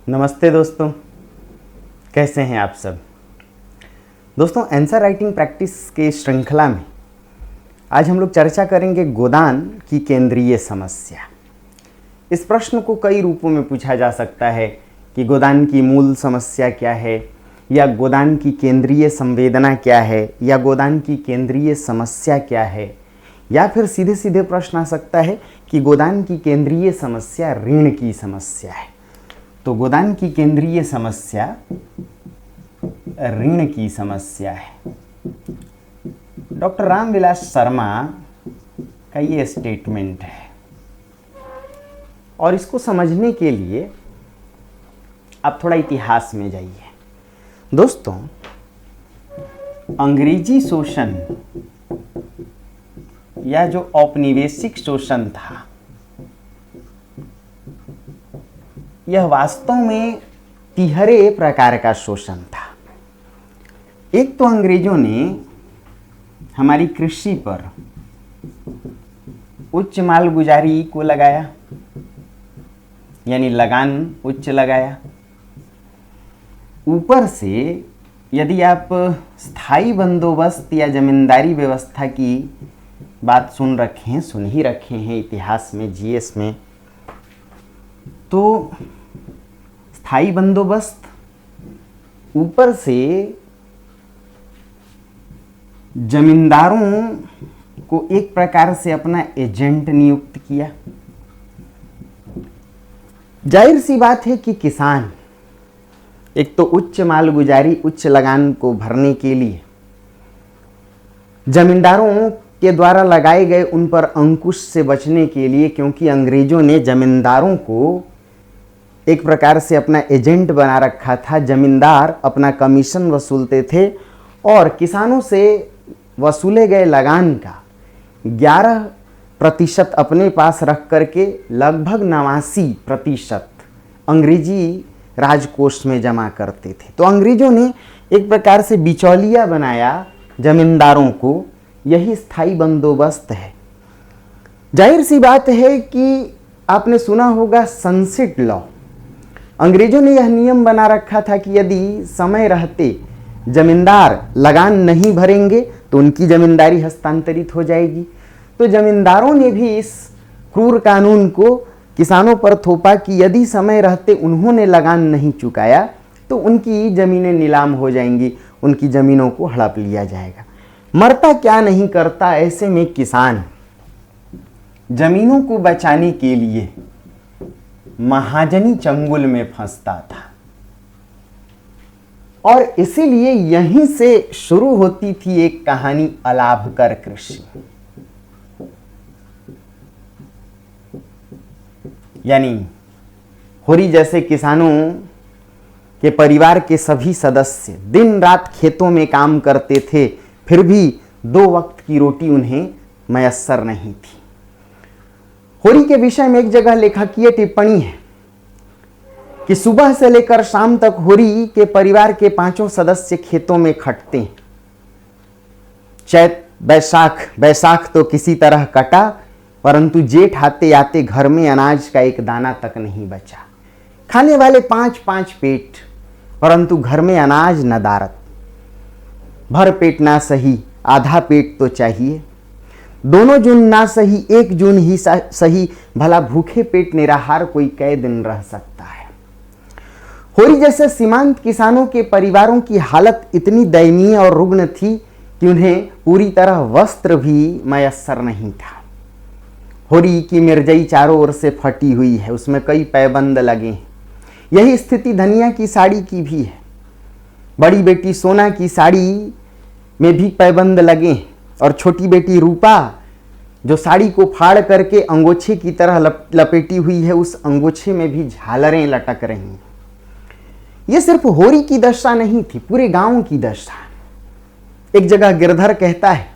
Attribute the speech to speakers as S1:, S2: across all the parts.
S1: नमस्ते दोस्तों, कैसे हैं आप सब। दोस्तों, आंसर राइटिंग प्रैक्टिस के श्रृंखला में आज हम लोग चर्चा करेंगे गोदान की केंद्रीय समस्या। इस प्रश्न को कई रूपों में पूछा जा सकता है कि गोदान की मूल समस्या क्या है, या गोदान की केंद्रीय संवेदना क्या है, या गोदान की केंद्रीय समस्या क्या है, या फिर सीधे सीधे प्रश्न आ सकता है कि गोदान की केंद्रीय समस्या ऋण की समस्या है। तो गोदान की केंद्रीय समस्या ऋण की समस्या है। डॉक्टर रामविलास शर्मा का ये स्टेटमेंट है, और इसको समझने के लिए आप थोड़ा इतिहास में जाइए। दोस्तों, अंग्रेजी शोषण या जो औपनिवेशिक शोषण था, यह वास्तव में तिहरे प्रकार का शोषण था। एक तो अंग्रेजों ने हमारी कृषि पर उच्च मालगुजारी को लगाया, यानी लगान उच्च लगाया। ऊपर से यदि आप स्थायी बंदोबस्त या जमींदारी व्यवस्था की बात सुन ही रखे हैं इतिहास में, जीएस में, तो स्थायी बंदोबस्त, ऊपर से जमींदारों को एक प्रकार से अपना एजेंट नियुक्त किया। जाहिर सी बात है कि किसान एक तो उच्च मालगुजारी, उच्च लगान को भरने के लिए जमींदारों के द्वारा लगाए गए उन पर अंकुश से बचने के लिए, क्योंकि अंग्रेजों ने जमींदारों को एक प्रकार से अपना एजेंट बना रखा था। जमींदार अपना कमीशन वसूलते थे और किसानों से वसूले गए लगान का 11% अपने पास रख करके लगभग 89% अंग्रेजी राजकोष में जमा करते थे। तो अंग्रेजों ने एक प्रकार से बिचौलिया बनाया जमींदारों को। यही स्थायी बंदोबस्त है। जाहिर सी बात है कि आपने सुना होगा सनसेट लॉ। अंग्रेजों ने यह नियम बना रखा था कि यदि समय रहते जमींदार लगान नहीं भरेंगे तो उनकी जमींदारी हस्तांतरित हो जाएगी। तो जमींदारों ने भी इस क्रूर कानून को किसानों पर थोपा कि यदि समय रहते उन्होंने लगान नहीं चुकाया तो उनकी ज़मीनें नीलाम हो जाएंगी, उनकी ज़मीनों को हड़प लिया जाएगा। मरता क्या नहीं करता, ऐसे में किसान जमीनों को बचाने के लिए महाजनी चंगुल में फंसता था। और इसीलिए यहीं से शुरू होती थी एक कहानी, अलाभकर कृषि। यानी होरी जैसे किसानों के परिवार के सभी सदस्य दिन रात खेतों में काम करते थे, फिर भी 2 वक्त की रोटी उन्हें मयस्सर नहीं थी। होरी के विषय में एक जगह लेखकीय टिप्पणी है कि सुबह से लेकर शाम तक होरी के परिवार के 5 सदस्य खेतों में खटते हैं। चैत बैसाख तो किसी तरह कटा, परंतु जेठ आते आते घर में अनाज का एक दाना तक नहीं बचा। खाने वाले 5-5 पेट, परंतु घर में अनाज नदारत। भर पेट ना सही, आधा पेट तो चाहिए। दोनों जून ना सही, 1 जून ही सही, भला भूखे पेट निराहार कोई कै दिन रह सकता है। होरी जैसे सीमांत किसानों के परिवारों की हालत इतनी दयनीय और रुग्ण थी कि उन्हें पूरी तरह वस्त्र भी मयस्सर नहीं था। होरी की मिर्जई चारों ओर से फटी हुई है, उसमें कई पैबंद लगे हैं। यही स्थिति धनिया की साड़ी की भी है। बड़ी बेटी सोना की साड़ी में भी पैबंद लगे हैं, और छोटी बेटी रूपा जो साड़ी को फाड़ करके अंगोछे की तरह लपेटी हुई है, उस अंगोछे में भी झालरें लटक रही हैं। यह सिर्फ होरी की दशा नहीं थी, पूरे गांव की दशा। एक जगह गिरधर कहता है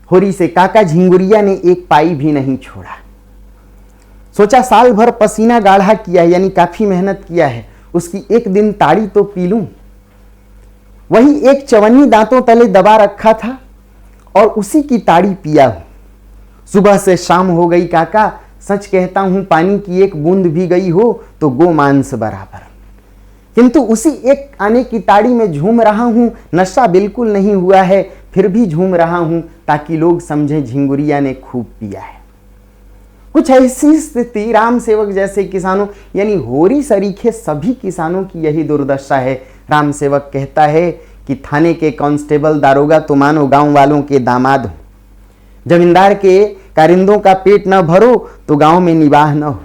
S1: होरी से, काका झिंगुरिया ने एक पाई भी नहीं छोड़ा। सोचा साल भर पसीना गाढ़ा किया है, यानी काफी मेहनत किया है, उसकी एक दिन ताड़ी तो पी लूं। वही एक चवन्नी दांतों तले दबा रखा था और उसी की ताड़ी पिया हूं। सुबह से शाम हो गई काका, सच कहता हूं पानी की एक बूंद भी गई हो तो गो मांस बराबर। किंतु उसी एक आने की ताड़ी में झूम रहा हूं, नशा बिल्कुल नहीं हुआ है फिर भी झूम रहा हूं ताकि लोग समझें झिंगुरिया ने खूब पिया है। कुछ ऐसी स्थिति राम सेवक जैसे किसानों यानी होरी सरीखे सभी किसानों की यही दुर्दशा है। राम सेवक कहता है कि थाने के कांस्टेबल दारोगा तो मानो गांव वालों के दामाद हो, जमींदार के कारिंदों का पेट न भरो तो गांव में निवाह न हो,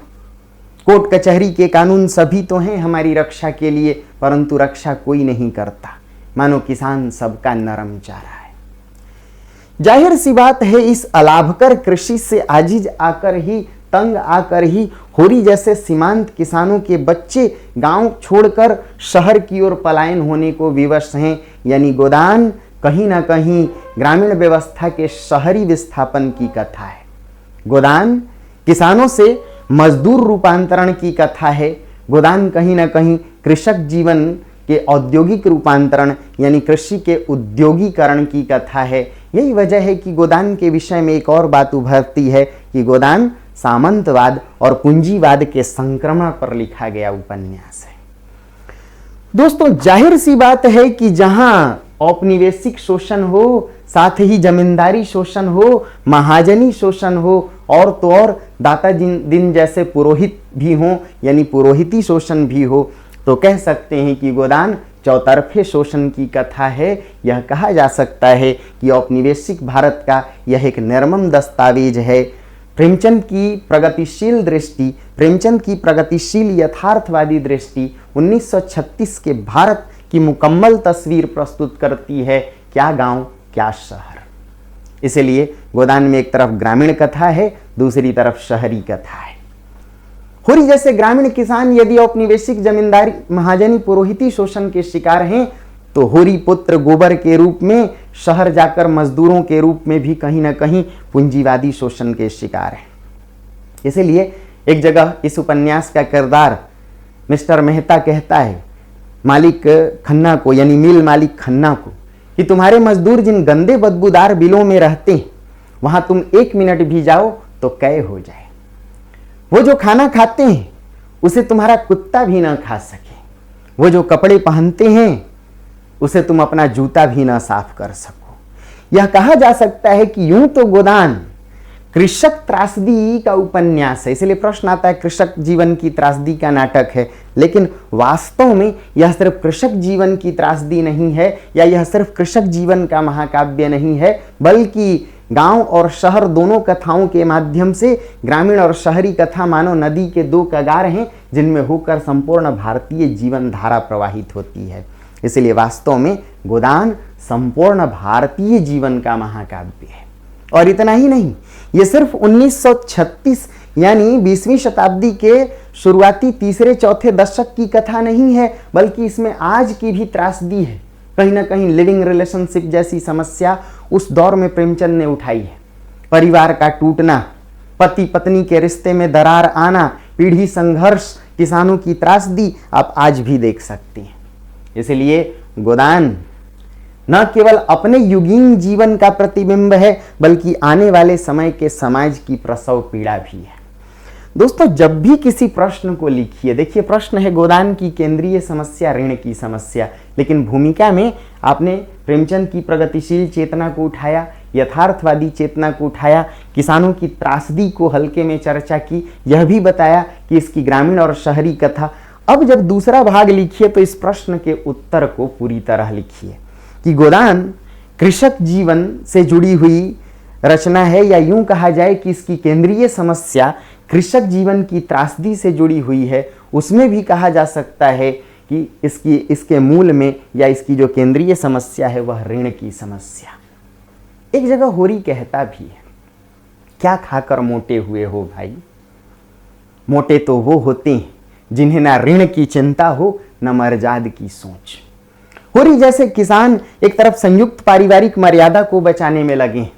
S1: कोर्ट कचहरी के कानून सभी तो हैं हमारी रक्षा के लिए परंतु रक्षा कोई नहीं करता, मानो किसान सबका नरम चारा है। जाहिर सी बात है इस अलाभकर कृषि से आजिज आकर ही तंग आकर ही होरी जैसे सीमांत किसानों के बच्चे गांव छोड़कर शहर की ओर पलायन होने को विवश हैं। यानी गोदान कहीं ना कहीं ग्रामीण व्यवस्था के शहरी विस्थापन की कथा है। गोदान किसानों से मजदूर रूपांतरण की कथा है। गोदान कहीं ना कहीं कृषक जीवन के औद्योगिक रूपांतरण यानी कृषि के उद्योगीकरण की कथा है। यही वजह है कि गोदान के विषय में एक और बात उभरती है कि गोदान सामंतवाद और पूंजीवाद के संक्रमण पर लिखा गया उपन्यास है। दोस्तों जाहिर सी बात है कि जहां औपनिवेशिक शोषण हो, साथ ही जमींदारी शोषण हो, महाजनी शोषण हो और तो और दाता दिन जैसे पुरोहित भी हों यानी पुरोहिती शोषण भी हो, तो कह सकते हैं कि गोदान चौतरफे शोषण की कथा है। यह कहा जा सकता है कि औपनिवेशिक भारत का यह एक निर्मम दस्तावेज है। प्रेमचंद की प्रगतिशील दृष्टि, प्रेमचंद की प्रगतिशील यथार्थवादी दृष्टि 1936 के भारत की मुकम्मल तस्वीर प्रस्तुत करती है। क्या गांव क्या शहर। इसलिए गोदान में एक तरफ ग्रामीण कथा है, दूसरी तरफ शहरी कथा है। होरी जैसे ग्रामीण किसान यदि औपनिवेशिक जमींदारी महाजनी पुरोहिती शोषण के शिकार हैं तो होरी पुत्र गोबर के रूप में शहर जाकर मजदूरों के रूप में भी कहीं ना कहीं पूंजीवादी शोषण के शिकार हैं। इसलिए एक जगह इस उपन्यास का किरदार मिस्टर मेहता कहता है मालिक खन्ना को यानी मिल मालिक खन्ना को कि तुम्हारे मजदूर जिन गंदे बदबूदार बिलों में रहते हैं वहां तुम 1 मिनट भी जाओ तो कै हो जाए। वो जो खाना खाते हैं उसे तुम्हारा कुत्ता भी ना खा सके, वो जो कपड़े पहनते हैं उसे तुम अपना जूता भी ना साफ कर सको। यह कहा जा सकता है कि यूं तो गोदान कृषक त्रासदी का उपन्यास है, इसलिए प्रश्न आता है कृषक जीवन की त्रासदी का नाटक है, लेकिन वास्तव में यह सिर्फ कृषक जीवन की त्रासदी नहीं है या यह सिर्फ कृषक जीवन का महाकाव्य नहीं है, बल्कि गांव और शहर दोनों कथाओं के माध्यम से ग्रामीण और शहरी कथा मानो नदी के 2 कगार हैं जिनमें होकर संपूर्ण भारतीय जीवन धारा प्रवाहित होती है। इसलिए वास्तव में गोदान संपूर्ण भारतीय जीवन का महाकाव्य है। और इतना ही नहीं, ये सिर्फ 1936 यानी 20वीं शताब्दी के शुरुआती तीसरे चौथे दशक की कथा नहीं है, बल्कि इसमें आज की भी त्रासदी है। कहीं ना कहीं लिविंग रिलेशनशिप जैसी समस्या उस दौर में प्रेमचंद ने उठाई है। परिवार का टूटना, पति पत्नी के रिश्ते में दरार आना, पीढ़ी संघर्ष, किसानों की त्रासदी आप आज भी देख सकते हैं। इसलिए गोदान न केवल अपने युगीन जीवन का प्रतिबिंब है बल्कि आने वाले समय के समाज की प्रसव पीड़ा भी है। दोस्तों जब भी किसी प्रश्न को लिखिए, देखिए प्रश्न है गोदान की केंद्रीय समस्या ऋण की समस्या, लेकिन भूमिका में आपने प्रेमचंद की प्रगतिशील चेतना को उठाया, यथार्थवादी चेतना को उठाया, किसानों की त्रासदी को हल्के में चर्चा की, यह भी बताया कि इसकी ग्रामीण और शहरी कथा। अब जब दूसरा भाग लिखिए तो इस प्रश्न के उत्तर को पूरी तरह लिखिए कि गोदान कृषक जीवन से जुड़ी हुई रचना है या यूं कहा जाए कि इसकी केंद्रीय समस्या कृषक जीवन की त्रासदी से जुड़ी हुई है। उसमें भी कहा जा सकता है कि इसके मूल में या इसकी जो केंद्रीय समस्या है वह ऋण की समस्या। एक जगह होरी कहता भी है, क्या खाकर मोटे हुए हो भाई, मोटे तो वो होते हैं जिन्हें ना ऋण की चिंता हो न मर्जाद की सोच। होरी जैसे किसान एक तरफ संयुक्त पारिवारिक मर्यादा को बचाने में लगे हैं,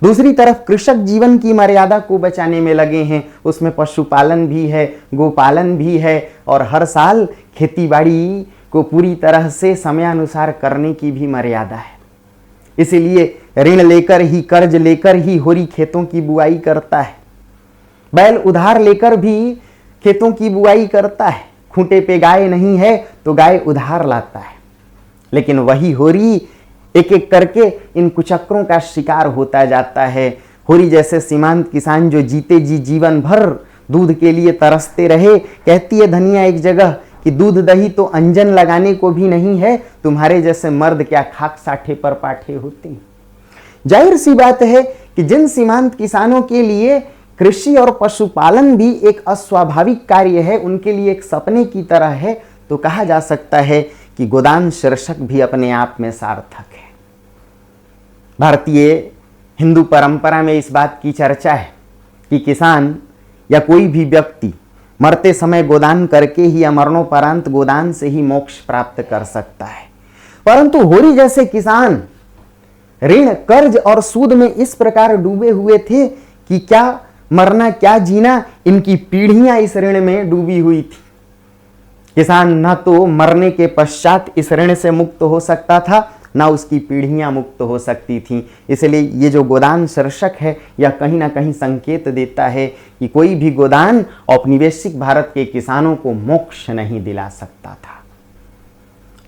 S1: दूसरी तरफ कृषक जीवन की मर्यादा को बचाने में लगे हैं। उसमें पशुपालन भी है, गोपालन भी है और हर साल खेतीबाड़ी को पूरी तरह से समयानुसार करने की भी मर्यादा है। इसीलिए ऋण लेकर ही, कर्ज लेकर ही होरी खेतों की बुआई करता है। बैल उधार लेकर भी खेतों की बुआई करता है, खूंटे पे गाय नहीं है तो गाय उधार लाता है। लेकिन वही होरी एक एक करके इन कुचक्रों का शिकार होता जाता है। होरी जैसे सीमांत किसान जो जीते जी जीवन भर दूध के लिए तरसते रहे, कहती है धनिया एक जगह कि दूध दही तो अंजन लगाने को भी नहीं है, तुम्हारे जैसे मर्द क्या खाक साठे पर पाठे होते हैं। जाहिर सी बात है कि जिन सीमांत किसानों के लिए कृषि और पशुपालन भी एक अस्वाभाविक कार्य है, उनके लिए एक सपने की तरह है, तो कहा जा सकता है कि गोदान शीर्षक भी अपने आप में सार्थक है। भारतीय हिंदू परंपरा में इस बात की चर्चा है कि किसान या कोई भी व्यक्ति मरते समय गोदान करके ही या मरणोपरांत गोदान से ही मोक्ष प्राप्त कर सकता है। परंतु होरी जैसे किसान ऋण, कर्ज और सूद में इस प्रकार डूबे हुए थे कि क्या मरना क्या जीना, इनकी पीढ़ियां इस ऋण में डूबी हुई थी। किसान न तो मरने के पश्चात इस ऋण से मुक्त हो सकता था, ना उसकी पीढ़ियां मुक्त हो सकती थीं। इसलिए ये जो गोदान शीर्षक है यह कहीं ना कहीं संकेत देता है कि कोई भी गोदान औपनिवेशिक भारत के किसानों को मोक्ष नहीं दिला सकता था।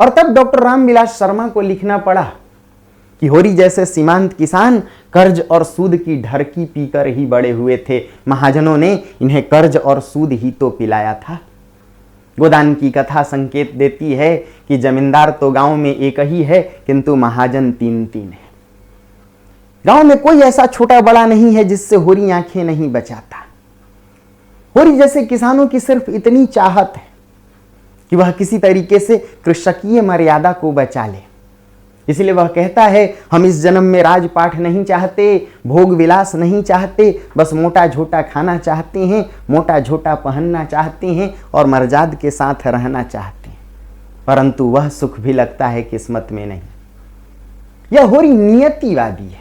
S1: और तब डॉक्टर रामविलास शर्मा को लिखना पड़ा कि होरी जैसे सीमांत किसान कर्ज और सूद की ढरकी पीकर ही बड़े हुए थे। महाजनों ने इन्हें कर्ज और सूद ही तो पिलाया था। गोदान की कथा संकेत देती है कि जमींदार तो गांव में एक ही है, किंतु महाजन तीन तीन है। गांव में कोई ऐसा छोटा बड़ा नहीं है जिससे होरी आंखें नहीं बचाता। होरी जैसे किसानों की सिर्फ इतनी चाहत है कि वह किसी तरीके से कृषकीय मर्यादा को बचा ले। इसलिए वह कहता है, हम इस जन्म में राजपाठ नहीं चाहते, भोग विलास नहीं चाहते, बस मोटा झोटा खाना चाहते हैं, मोटा झोटा पहनना चाहते हैं और मर्यादा के साथ रहना चाहते हैं। परंतु वह सुख भी लगता है किस्मत में नहीं। यह होरी नियतिवादी है।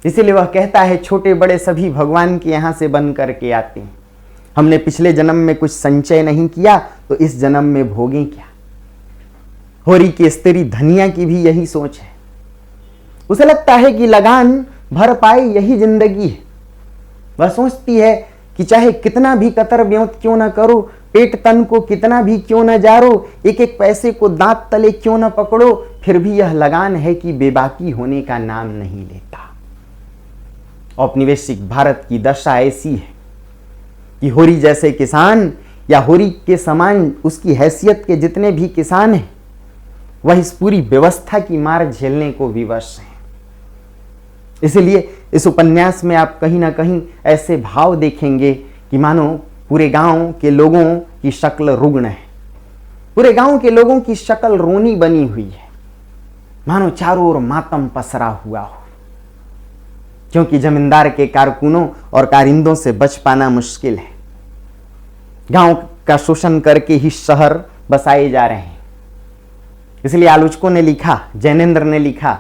S1: इसीलिए वह कहता है, छोटे बड़े सभी भगवान के यहां से बन करके आते हैं। हमने पिछले जन्म में कुछ संचय नहीं किया तो इस जन्म में भोगें क्या। होरी की स्त्री धनिया की भी यही सोच है। उसे लगता है कि लगान भर पाए यही जिंदगी है। वह सोचती है कि चाहे कितना भी कतर ब्योंत क्यों न करो, पेट तन को कितना भी क्यों न जारो, एक एक पैसे को दांत तले क्यों न पकड़ो, फिर भी यह लगान है कि बेबाकी होने का नाम नहीं लेता। औपनिवेशिक भारत की दशा ऐसी है कि होरी जैसे किसान या होरी के समान उसकी हैसियत के जितने भी किसान हैं, वह इस पूरी व्यवस्था की मार झेलने को विवश हैं। इसलिए इस उपन्यास में आप कहीं ना कहीं ऐसे भाव देखेंगे कि मानो पूरे गांव के लोगों की शक्ल रुग्ण है, पूरे गांव के लोगों की शक्ल रोनी बनी हुई है, मानो चारों ओर मातम पसरा हुआ हो। क्योंकि जमींदार के कारकुनों और कारिंदों से बच पाना मुश्किल है। गांव का शोषण करके ही शहर बसाए जा रहे हैं। इसलिए आलोचकों ने लिखा, जैनेन्द्र ने लिखा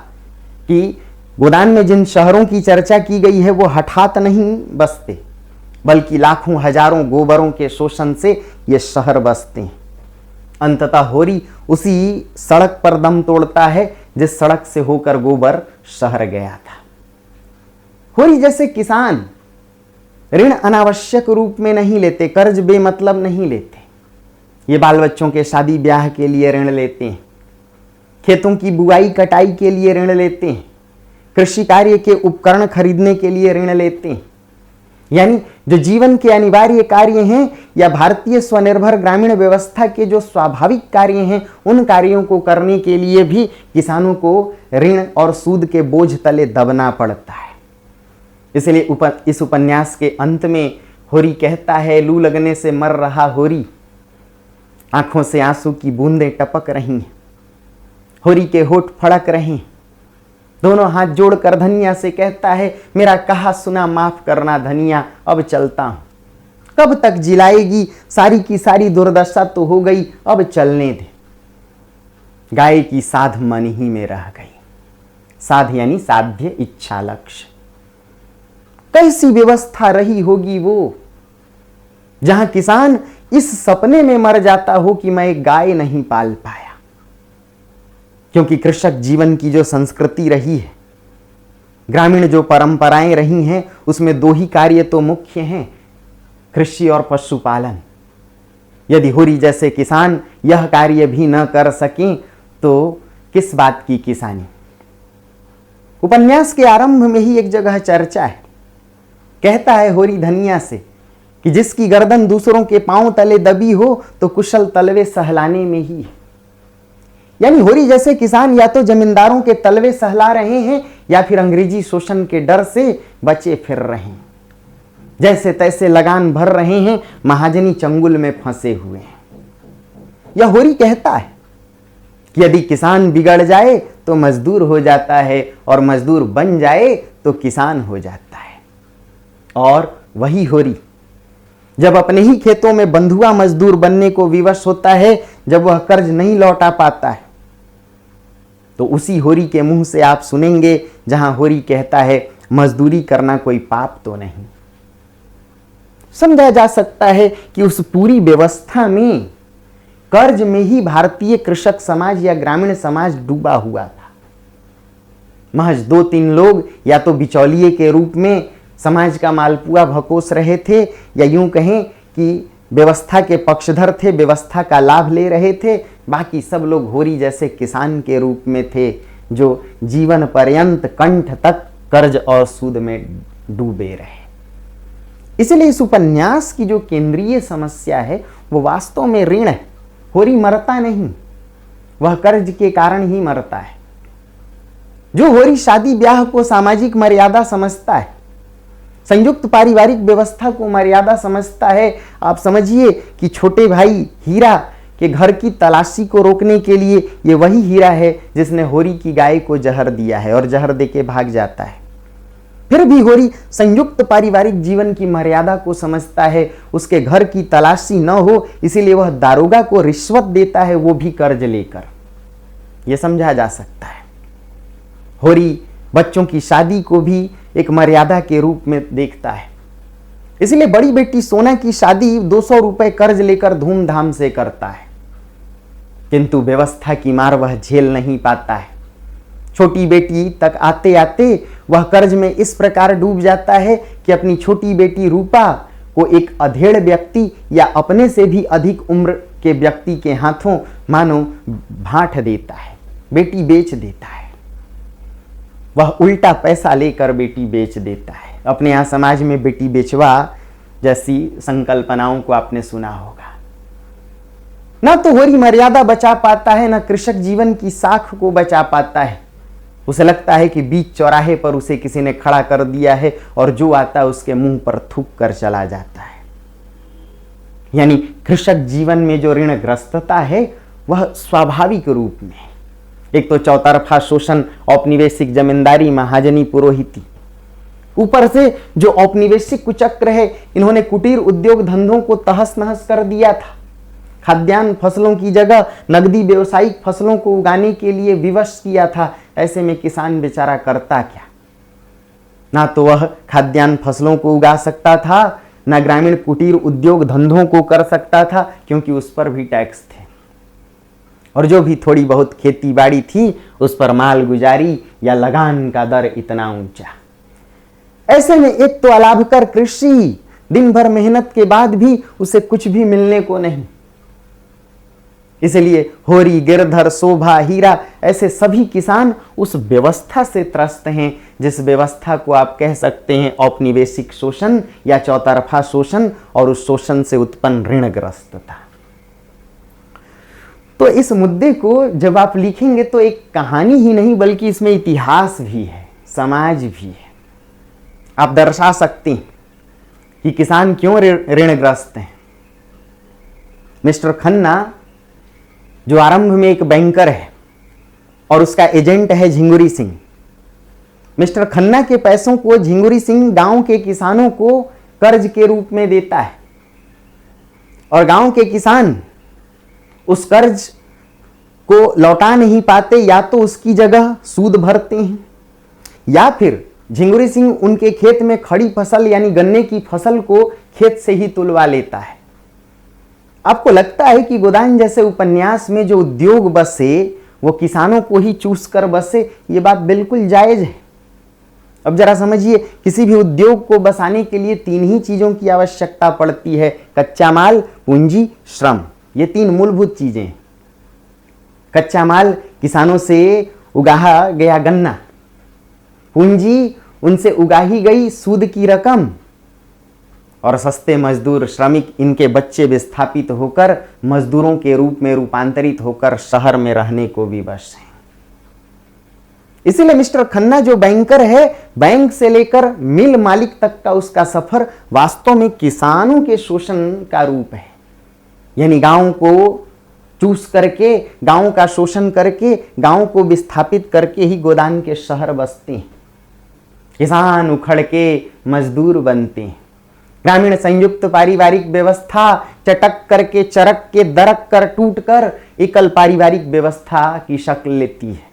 S1: कि गोदान में जिन शहरों की चर्चा की गई है वो हठात नहीं बसते, बल्कि लाखों हजारों गोबरों के शोषण से ये शहर बसते हैं। अंततः होरी उसी सड़क पर दम तोड़ता है जिस सड़क से होकर गोबर शहर गया था। होरी जैसे किसान ऋण अनावश्यक रूप में नहीं लेते, कर्ज बेमतलब नहीं लेते। ये बाल बच्चों के शादी ब्याह के लिए ऋण लेते हैं, खेतों की बुआई कटाई के लिए ऋण लेते हैं, कृषि कार्य के उपकरण खरीदने के लिए ऋण लेते हैं। यानी जो जीवन के अनिवार्य कार्य हैं या भारतीय स्वनिर्भर ग्रामीण व्यवस्था के जो स्वाभाविक कार्य हैं, उन कार्यों को करने के लिए भी किसानों को ऋण और सूद के बोझ तले दबना पड़ता है। इसलिए इस उपन्यास के अंत में होरी कहता है, लू लगने से मर रहा होरी, आंखों से आंसू की बूंदें टपक रही हैं, होरी के होठ फड़क रहे हैं। दोनों हाथ जोड़कर धनिया से कहता है, मेरा कहा सुना माफ करना धनिया, अब चलता हूं। कब तक जिलाएगी, सारी की सारी दुर्दशा तो हो गई, अब चलने दे। गाय की साध मन ही में रह गई। साध यानी साध्य, इच्छा, लक्ष्य। कैसी व्यवस्था रही होगी वो, जहां किसान इस सपने में मर जाता हो कि मैं एक गाय नहीं पाल पाया। क्योंकि कृषक जीवन की जो संस्कृति रही है, ग्रामीण जो परंपराएं रही हैं, उसमें दो ही कार्य तो मुख्य हैं, कृषि और पशुपालन। यदि होरी जैसे किसान यह कार्य भी न कर सकें तो किस बात की किसानी। उपन्यास के आरंभ में ही एक जगह चर्चा है। कहता है होरी धनिया से कि जिसकी गर्दन दूसरों के पांव तले दबी हो तो कुशल तलवे सहलाने में ही है। यानी होरी जैसे किसान या तो जमींदारों के तलवे सहला रहे हैं या फिर अंग्रेजी शोषण के डर से बचे फिर रहे हैं। जैसे तैसे लगान भर रहे हैं, महाजनी चंगुल में फंसे हुए हैं। यह होरी कहता है कि यदि किसान बिगड़ जाए तो मजदूर हो जाता है और मजदूर बन जाए तो किसान हो जाता है। और वही होरी जब अपने ही खेतों में बंधुआ मजदूर बनने को विवश होता है, जब वह कर्ज नहीं लौटा पाता है, तो उसी होरी के मुंह से आप सुनेंगे जहां होरी कहता है मजदूरी करना कोई पाप तो नहीं। समझा जा सकता है कि उस पूरी व्यवस्था में कर्ज में ही भारतीय कृषक समाज या ग्रामीण समाज डूबा हुआ था। महज 2-3 लोग या तो बिचौलिए के रूप में समाज का मालपुआ भकोस रहे थे, या यूं कहें कि व्यवस्था के पक्षधर थे, व्यवस्था का लाभ ले रहे थे। बाकी सब लोग होरी जैसे किसान के रूप में थे जो जीवन पर्यंत कंठ तक कर्ज और सूद में डूबे रहे। इसलिए इस उपन्यास की जो केंद्रीय समस्या है वो वास्तव में ऋण है। होरी मरता नहीं, वह कर्ज के कारण ही मरता है। जो होरी शादी ब्याह को सामाजिक मर्यादा समझता है, संयुक्त पारिवारिक व्यवस्था को मर्यादा समझता है, आप समझिए कि छोटे भाई हीरा के घर की तलाशी को रोकने के लिए ये वही हीरा है जिसने होरी की गाय को जहर दिया है और जहर देके भाग जाता है। फिर भी होरी संयुक्त पारिवारिक जीवन की मर्यादा को समझता है। उसके घर की तलाशी न हो इसीलिए वह दारोगा को रिश्वत देता है, वो भी कर्ज लेकर। यह समझा जा सकता है। होरी बच्चों की शादी को भी एक मर्यादा के रूप में देखता है। इसलिए बड़ी बेटी सोना की शादी 200 रुपए कर्ज लेकर धूमधाम से करता है, किंतु व्यवस्था की मार वह झेल नहीं पाता है। छोटी बेटी तक आते आते वह कर्ज में इस प्रकार डूब जाता है कि अपनी छोटी बेटी रूपा को एक अधेड़ व्यक्ति या अपने से भी अधिक उम्र के व्यक्ति के हाथों मानो भांट देता है, बेटी बेच देता है। वह उल्टा पैसा लेकर बेटी बेच देता है। अपने यहाँ समाज में बेटी बेचवा जैसी संकल्पनाओं को आपने सुना होगा। ना तो होरी मर्यादा बचा पाता है, ना कृषक जीवन की साख को बचा पाता है। उसे लगता है कि बीच चौराहे पर उसे किसी ने खड़ा कर दिया है और जो आता है उसके मुंह पर थूक कर चला जाता है। यानी कृषक जीवन में जो ऋणग्रस्तता है वह स्वाभाविक रूप में, एक तो चौतरफा शोषण, औपनिवेशिक जमींदारी, महाजनी पुरोहिती, ऊपर से जो औपनिवेशिक कुचक्र है, इन्होंने कुटीर उद्योग धंधों को तहस नहस कर दिया था। खाद्यान्न फसलों की जगह नगदी व्यवसायिक फसलों को उगाने के लिए विवश किया था। ऐसे में किसान बेचारा करता क्या? ना तो वह खाद्यान्न फसलों को उगा सकता था, ना ग्रामीण कुटीर उद्योग धंधों को कर सकता था, क्योंकि उस पर भी टैक्स थे। और जो भी थोड़ी बहुत खेती बाड़ी थी उस पर माल गुजारी या लगान का दर इतना ऊंचा। ऐसे में एक तो अलाभकर कृषि, दिन भर मेहनत के बाद भी उसे कुछ भी मिलने को नहीं। इसलिए होरी, गिरधर, शोभा, हीरा ऐसे सभी किसान उस व्यवस्था से त्रस्त हैं जिस व्यवस्था को आप कह सकते हैं औपनिवेशिक शोषण या चौतरफा शोषण, और उस शोषण से उत्पन्न ऋणग्रस्तता। तो इस मुद्दे को जब आप लिखेंगे तो एक कहानी ही नहीं बल्कि इसमें इतिहास भी है, समाज भी है। आप दर्शा सकते हैं कि किसान क्यों ऋणग्रस्त हैं। मिस्टर खन्ना जो आरंभ में एक बैंकर है और उसका एजेंट है झिंगुरी सिंह, मिस्टर खन्ना के पैसों को झिंगुरी सिंह गांव के किसानों को कर्ज के रूप में देता है, और गांव के किसान उस कर्ज को लौटा नहीं पाते, या तो उसकी जगह सूद भरते हैं या फिर झिंगुरी सिंह उनके खेत में खड़ी फसल यानी गन्ने की फसल को खेत से ही तुलवा लेता है। आपको लगता है कि गोदान जैसे उपन्यास में जो उद्योग बसे वो किसानों को ही चूस कर बसे, ये बात बिल्कुल जायज है। अब जरा समझिए, किसी भी उद्योग को बसाने के लिए 3 ही चीजों की आवश्यकता पड़ती है, कच्चा माल, पूंजी, श्रम। ये 3 मूलभूत चीजें हैं। कच्चा माल किसानों से उगाहा गया गन्ना, पूंजी उनसे उगाही गई सूद की रकम, और सस्ते मजदूर श्रमिक, इनके बच्चे विस्थापित होकर मजदूरों के रूप में रूपांतरित होकर शहर में रहने को विवश हैं। इसीलिए मिस्टर खन्ना जो बैंकर है, बैंक से लेकर मिल मालिक तक का उसका सफर वास्तव में किसानों के शोषण का रूप है। यानी गांव को चूस करके, गांव का शोषण करके, गांव को विस्थापित करके ही गोदान के शहर बसते हैं। किसान उखड़ के मजदूर बनते हैं। ग्रामीण संयुक्त पारिवारिक व्यवस्था चटक करके, चरक के, दरक कर, टूट कर एकल पारिवारिक व्यवस्था की शक्ल लेती है।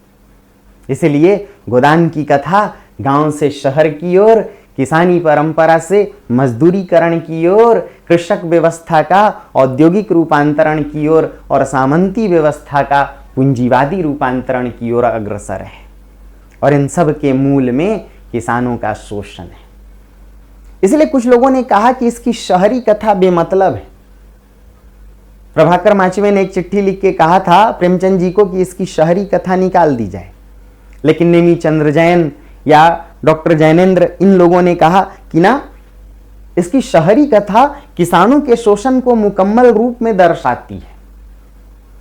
S1: इसलिए गोदान की कथा गांव से शहर की ओर, किसानी परंपरा से मजदूरीकरण की ओर, कृषक व्यवस्था का औद्योगिक रूपांतरण की ओर और सामंती व्यवस्था का पूंजीवादी रूपांतरण की ओर अग्रसर है। और इन सब के मूल में किसानों का शोषण है। इसलिए कुछ लोगों ने कहा कि इसकी शहरी कथा बेमतलब है। प्रभाकर माचवे ने एक चिट्ठी लिख के कहा था प्रेमचंद जी को कि इसकी शहरी कथा निकाल दी जाए, लेकिन नेमी चंद्र जैन या डॉक्टर जैनेन्द्र, इन लोगों ने कहा कि ना, इसकी शहरी कथा किसानों के शोषण को मुकम्मल रूप में दर्शाती है,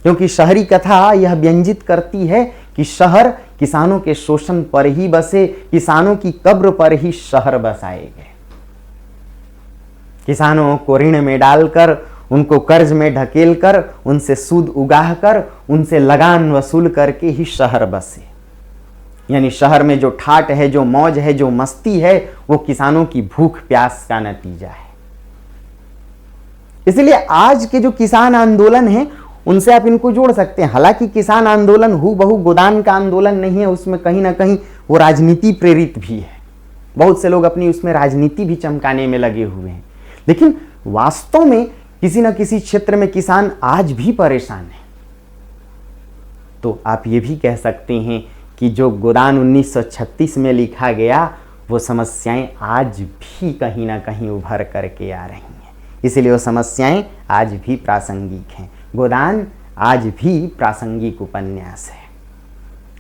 S1: क्योंकि शहरी कथा यह व्यंजित करती है कि शहर किसानों के शोषण पर ही बसे, किसानों की कब्र पर ही शहर बसाए गए। किसानों को ऋण में डालकर, उनको कर्ज में ढकेलकर, उनसे सूद उगाह कर, उनसे लगान वसूल करके ही शहर बसे। यानी शहर में जो ठाट है, जो मौज है, जो मस्ती है, वो किसानों की भूख प्यास का नतीजा है। इसलिए आज के जो किसान आंदोलन है, उनसे आप इनको जोड़ सकते हैं। हालांकि किसान आंदोलन हूबहू गोदान का आंदोलन नहीं है, उसमें कहीं ना कहीं वो राजनीति प्रेरित भी है। बहुत से लोग अपनी उसमें राजनीति भी चमकाने में लगे हुए हैं, लेकिन वास्तव में किसी न किसी क्षेत्र में किसान आज भी परेशान है। तो आप ये भी कह सकते हैं कि जो गोदान 1936 में लिखा गया, वो समस्याएं आज भी कहीं ना कहीं उभर करके आ रही हैं। इसलिए वो समस्याएं आज भी प्रासंगिक हैं। गोदान आज भी प्रासंगिक उपन्यास है।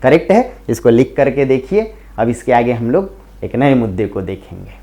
S1: करेक्ट है? इसको लिख करके देखिए। अब इसके आगे हम लोग एक नए मुद्दे को देखेंगे।